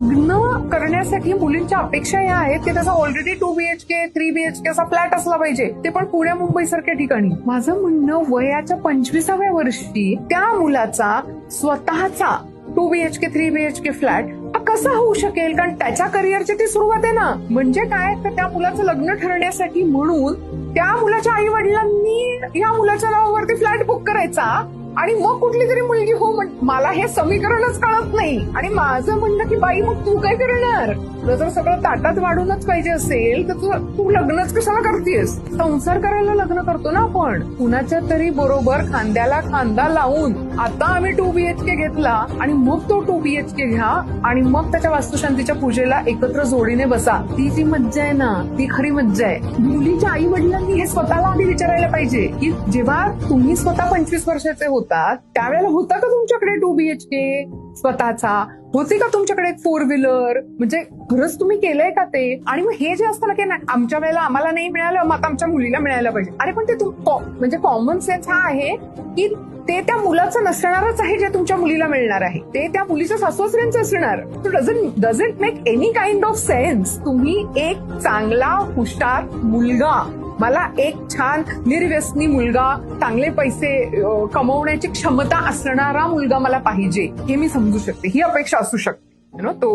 लग्न करण्यासाठी मुलींच्या अपेक्षा या आहेत की त्याचा ऑलरेडी 2 BHK 3 BHK असा फ्लॅट असला पाहिजे, ते पण पुणे मुंबई सारख्या ठिकाणी. माझं म्हणणं, वयाच्या 25व्या वर्षी त्या मुलाचा स्वतःचा 2 BHK 3 BHK फ्लॅट कसा होऊ शकेल? कारण त्याच्या करिअरची ती सुरुवात आहे ना. म्हणजे काय, तर त्या मुलाचं लग्न ठरण्यासाठी म्हणून त्या मुलाच्या आई वडिलांनी या मुलाच्या नावावरती फ्लॅट बुक करायचा आणि मग कुठली तरी मुलगी हो मला हे समीकरणच कळत नाही. आणि माझं म्हणणं की बाई, मग तू काय करणार? तुला जर सगळं ताटात वाढूनच पाहिजे असेल तर तू लग्नच कशाला करतेस? संसार करायला लग्न करतो ना आपण, कुणाच्या तरी बरोबर खांद्याला खांदा लावून. आता आम्ही 2 BHK घेतला आणि मग तो 2 BHK घ्या आणि मग त्याच्या वास्तुशांतीच्या पूजेला एकत्र जोडीने बसा. ती जी मज्जा आहे ना, ती खरी मज्जा आहे. मुलीच्या आई वडिलांनी हे स्वतःला आधी विचारायला पाहिजे की जेव्हा तुम्ही स्वतः 25 वर्षाचे होतात त्यावेळेला होता का तुमच्याकडे 2 BHK स्वतःचा? होती का तुमच्याकडे 4 व्हीलर? म्हणजे खरंच तुम्ही केलंय का ते? आणि मग हे जे असतं ना की आमच्या वेळेला आम्हाला नाही मिळालं, मग आता आमच्या मुलीला मिळायला पाहिजे. अरे पण ते म्हणजे कॉमन सेन्स हा आहे की ते त्या मुलाचं नसणारच आहे जे तुमच्या मुलीला मिळणार आहे. ते त्या मुलीच्या सासूसाऱ्यांचं असणार. Doesn't make any kind of sense. तुम्ही एक चांगला हुशार मुलगा, मला एक छान निर्व्यसनी मुलगा, चांगले पैसे कमवण्याची क्षमता असणारा मुलगा मला पाहिजे, हे मी समजू शकते. ही अपेक्षा असू शकते तो